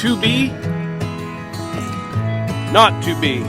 to be, not to be.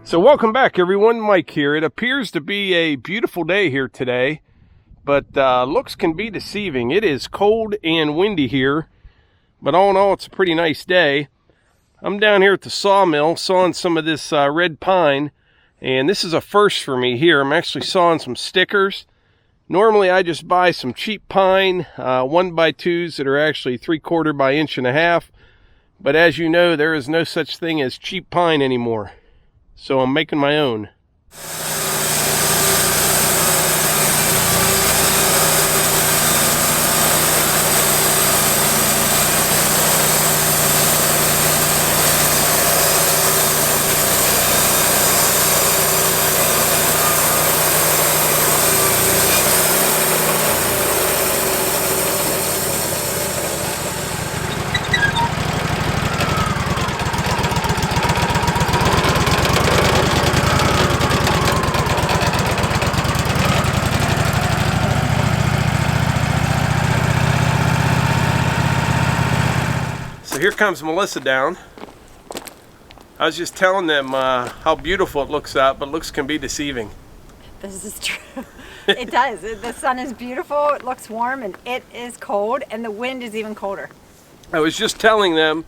So welcome back, everyone. Mike here. It appears to be a beautiful day here today, but looks can be deceiving. It is cold and windy here, but all in all, it's a pretty nice day. I'm down here at the sawmill sawing some of this red pine, and this is a first for me here. I'm actually sawing some stickers. Normally, I just buy some cheap pine, 1x2s that are actually 3/4 by 1.5 inches, but as you know, there is no such thing as cheap pine anymore. So I'm making my own. Here comes Melissa down. I was just telling them how beautiful it looks out, but looks can be deceiving. This is true. It does. The sun is beautiful, it looks warm, and it is cold, and the wind is even colder. I was just telling them,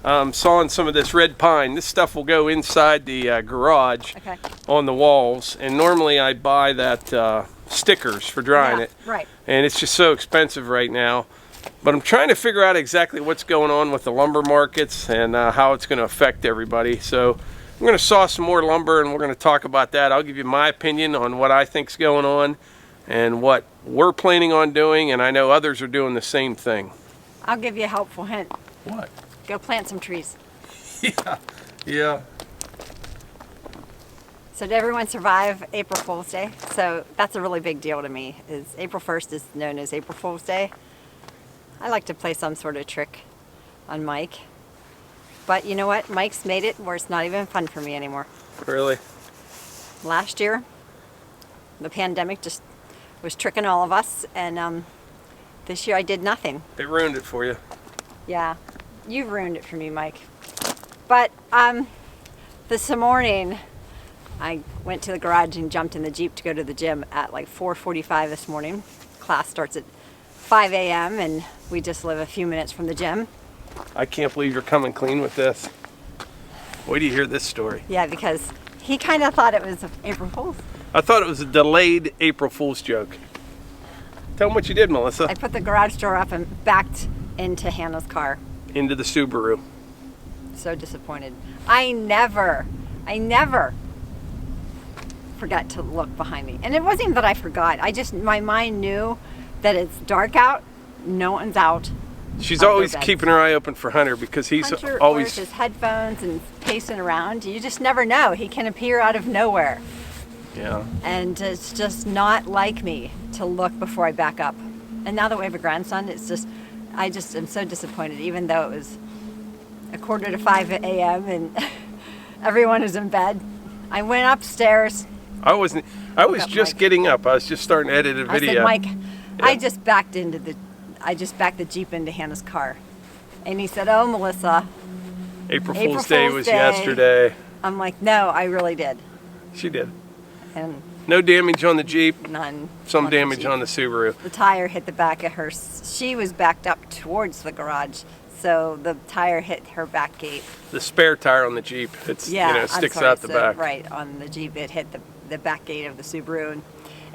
sawing some of this red pine. This stuff will go inside the garage on the walls, and normally I buy that stickers for drying it. Right. And it's just so expensive right now. But I'm trying to figure out exactly what's going on with the lumber markets and how it's going to affect everybody. So I'm going to saw some more lumber and we're going to talk about that. I'll give you my opinion on what I think's going on and what we're planning on doing, and I know others are doing the same thing. I'll give you a helpful hint. What? Go plant some trees. Yeah. So did everyone survive April Fool's Day? So that's a really big deal to me. Is April 1st is known as April Fool's Day. I like to play some sort of trick on Mike. But you know what? Mike's made it where it's not even fun for me anymore. Really? Last year, the pandemic just was tricking all of us, and this year I did nothing. It ruined it for you. Yeah, you've ruined it for me, Mike. But this morning, I went to the garage and jumped in the Jeep to go to the gym at like 4:45 this morning. Class starts at 5 a.m. and we just live a few minutes from the gym. I can't believe you're coming clean with this. Wait till you hear this story. Yeah, because he kind of thought it was April Fool's. I thought it was a delayed April Fool's joke. Tell them what you did, Melissa. I put the garage door up and backed into Hannah's car. Into the Subaru. So disappointed. I never forgot to look behind me. And it wasn't even that I forgot. My mind knew that it's dark out, no one's out. She's always keeping her eye open for Hunter because he's Hunter always wears his headphones and pacing around. You just never know. He can appear out of nowhere. Yeah. And it's just not like me to look before I back up. And now that we have a grandson, I just am so disappointed, even though it was 4:45 a.m. and everyone is in bed. I went upstairs. I was just Mike. getting up. I was just starting to edit a video. I said, Mike, Yeah. I just backed the Jeep into Hannah's car. And he said, oh, Melissa. April Fool's Day was yesterday. I'm like, no, I really did. She did. And No damage on the Jeep. none. Some on the damage Jeep. on the Subaru. The tire hit the back of her. She was backed up towards the garage, so the tire hit her back gate. The spare tire on the Jeep. It's sticks out the back. Right, on the Jeep, it hit the back gate of the Subaru. And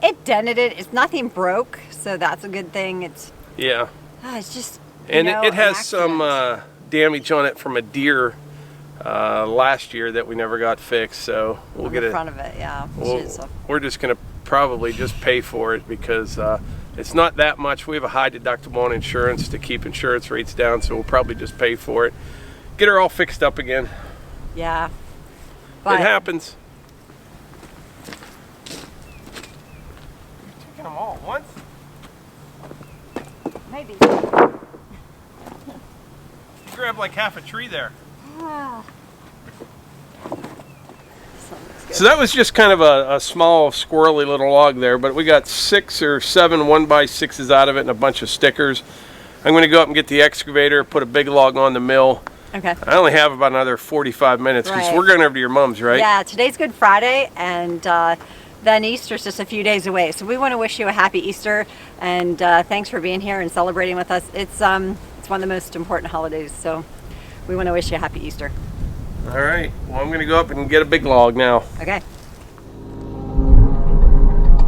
it dented it. It's nothing broke, so that's a good thing. Yeah. It's just. And you know, it has an some accident. damage on it from a deer last year that we never got fixed. So we'll On get the it. front of it, yeah. We're just gonna probably just pay for it because it's not that much. We have a high deductible on insurance to keep insurance rates down, so we'll probably just pay for it. Get her all fixed up again. Yeah. It happens. Taking them all at once? Maybe. You grabbed like half a tree there. So that was just kind of a small squirrely little log there, but we got 6 or 7 1x6s out of it and a bunch of stickers. I'm going to go up and get the excavator, put a big log on the mill. Okay. I only have about another 45 minutes because Right. we're going over to your mom's, right? Yeah, today's Good Friday, and then Easter's just a few days away. So we want to wish you a happy Easter, and thanks for being here and celebrating with us. It's one of the most important holidays, so we want to wish you a happy Easter. All right. Well, I'm going to go up and get a big log now. Okay.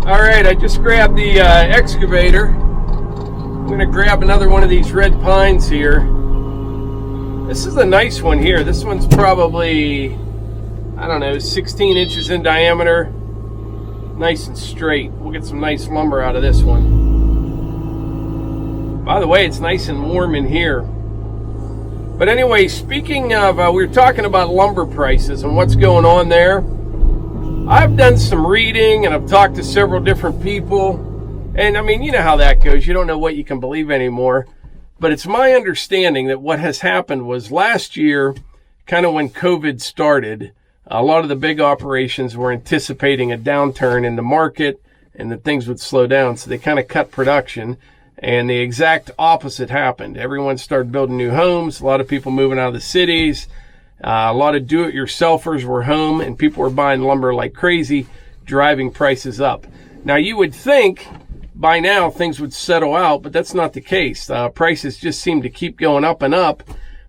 All right, I just grabbed the excavator. I'm going to grab another one of these red pines here. This is a nice one here. This one's probably, I don't know, 16 inches in diameter. Nice and straight. We'll get some nice lumber out of this one. By the way, it's nice and warm in here. But anyway, speaking of, we were talking about lumber prices and what's going on there. I've done some reading and I've talked to several different people. And I mean, you know how that goes. You don't know what you can believe anymore. But it's my understanding that what has happened was last year, kind of when COVID started, a lot of the big operations were anticipating a downturn in the market and that things would slow down. So they kind of cut production. And the exact opposite happened. Everyone started building new homes. A lot of people moving out of the cities. A lot of do-it-yourselfers were home, and people were buying lumber like crazy, driving prices up. Now, you would think by now things would settle out, but that's not the case. Prices just seem to keep going up and up.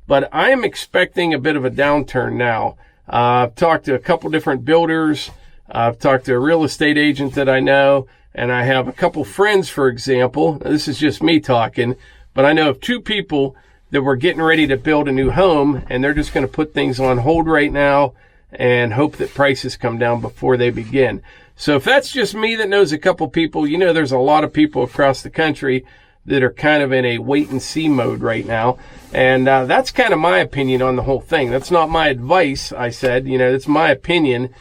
But I'm expecting a bit of a downturn now. I've talked to a couple different builders. I've talked to a real estate agent that I know. And I have a couple friends, for example, this is just me talking, but I know of 2 people that were getting ready to build a new home, and they're just going to put things on hold right now and hope that prices come down before they begin. So if that's just me that knows a couple people, you know there's a lot of people across the country that are kind of in a wait-and-see mode right now. And that's kind of my opinion on the whole thing. That's not my advice, I said. It's my opinion.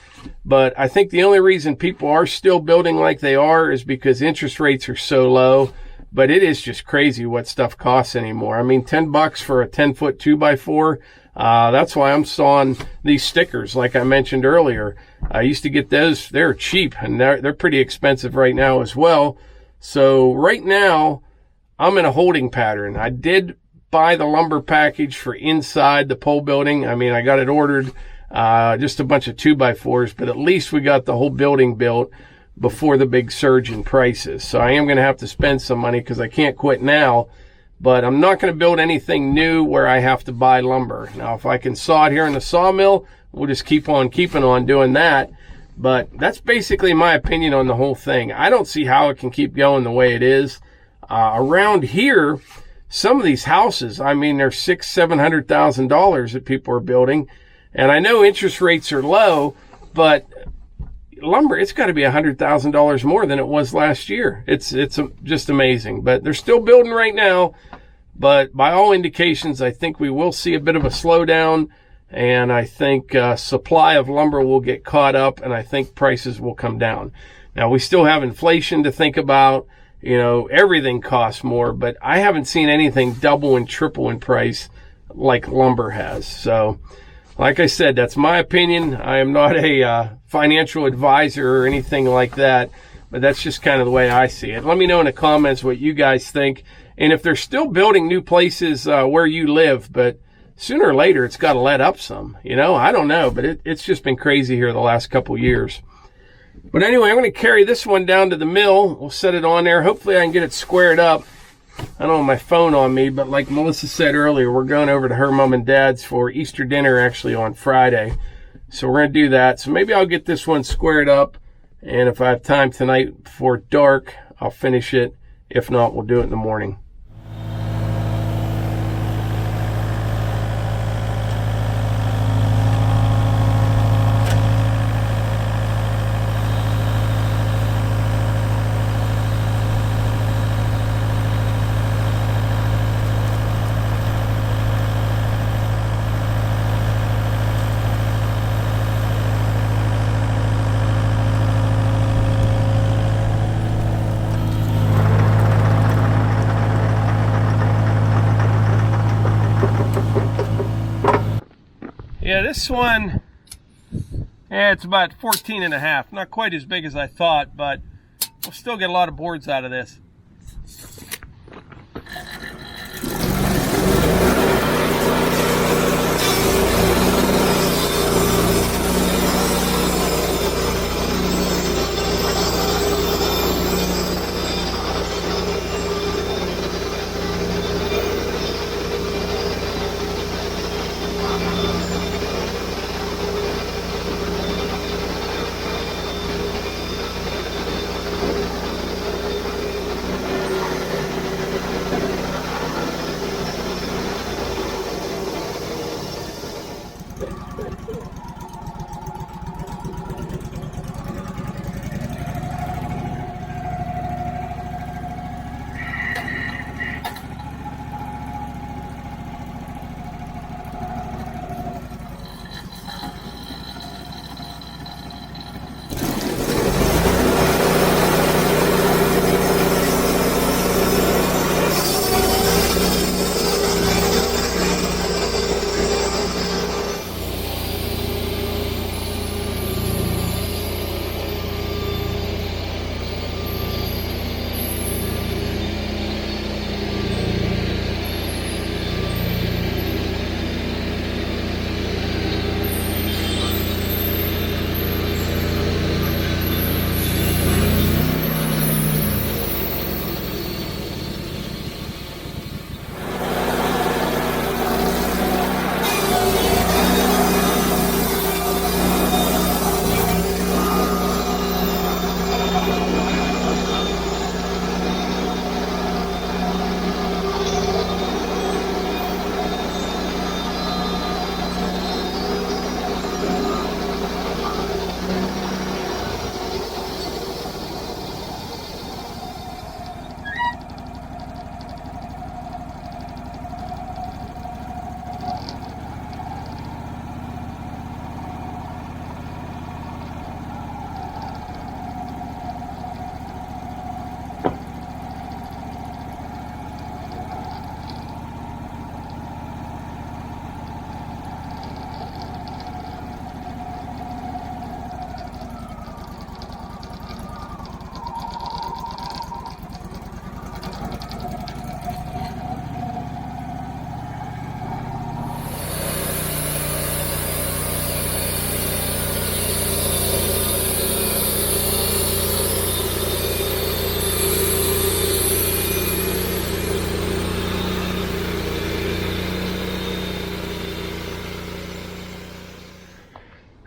But I think the only reason people are still building like they are is because interest rates are so low. But it is just crazy what stuff costs anymore. I mean, $10 for a 10-foot 2x4. That's why I'm sawing these stickers, like I mentioned earlier. I used to get those. They're cheap, and they're pretty expensive right now as well. So right now, I'm in a holding pattern. I did buy the lumber package for inside the pole building. I mean, I got it ordered. just a bunch of 2x4s, but at least we got the whole building built before the big surge in prices. So I am going to have to spend some money because I can't quit now, but I'm not going to build anything new where I have to buy lumber. Now, if I can saw it here in the sawmill, we'll just keep on keeping on doing that. But that's basically my opinion on the whole thing. I don't see how it can keep going the way it is. Around here, some of these houses, I mean, they're $600,000-$700,000 that people are building. And I know interest rates are low, but lumber, it's got to be $100,000 more than it was last year. It's just amazing. But they're still building right now. But by all indications, I think we will see a bit of a slowdown. And I think supply of lumber will get caught up, and I think prices will come down. Now, we still have inflation to think about. You know, everything costs more, but I haven't seen anything double and triple in price like lumber has. So, like I said, that's my opinion. I am not a financial advisor or anything like that, but that's just kind of the way I see it. Let me know in the comments what you guys think, and if they're still building new places where you live, but sooner or later it's got to let up some. You know, I don't know, but it's just been crazy here the last couple years. But anyway, I'm going to carry this one down to the mill. We'll set it on there. Hopefully I can get it squared up. I don't have my phone on me, but like Melissa said earlier, we're going over to her mom and dad's for Easter dinner actually on Friday. So we're going to do that. So maybe I'll get this one squared up, and if I have time tonight before dark, I'll finish it. If not, we'll do it in the morning. Yeah, this one, it's about 14 and a half. Not quite as big as I thought, but we'll still get a lot of boards out of this.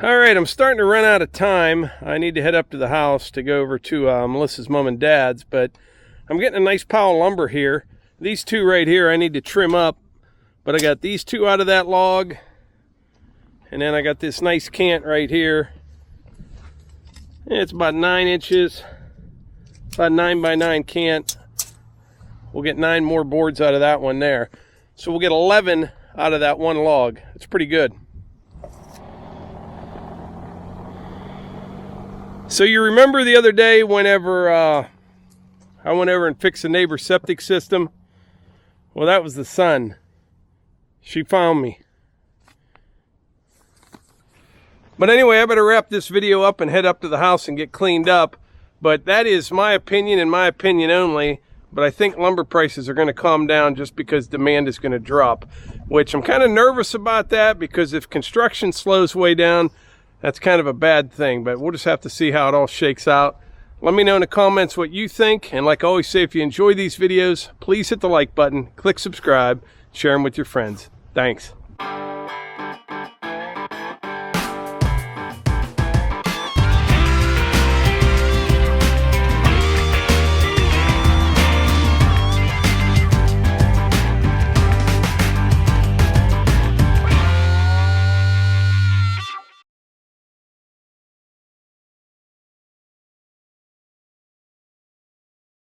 All right, I'm starting to run out of time. I need to head up to the house to go over to Melissa's mom and dad's, but I'm getting a nice pile of lumber here. These two right here I need to trim up, but I got these two out of that log, and then I got this nice cant right here. It's about 9 inches, about 9 by 9 cant. We'll get 9 more boards out of that one there. So we'll get 11 out of that one log. It's pretty good. So you remember the other day whenever I went over and fixed the neighbor's septic system? Well, that was the sun. She found me. But anyway, I better wrap this video up and head up to the house and get cleaned up. But that is my opinion and my opinion only. But I think lumber prices are going to calm down just because demand is going to drop. Which I'm kind of nervous about that, because if construction slows way down, that's kind of a bad thing, but we'll just have to see how it all shakes out. Let me know in the comments what you think, and like I always say, if you enjoy these videos, please hit the like button, click subscribe, share them with your friends. Thanks.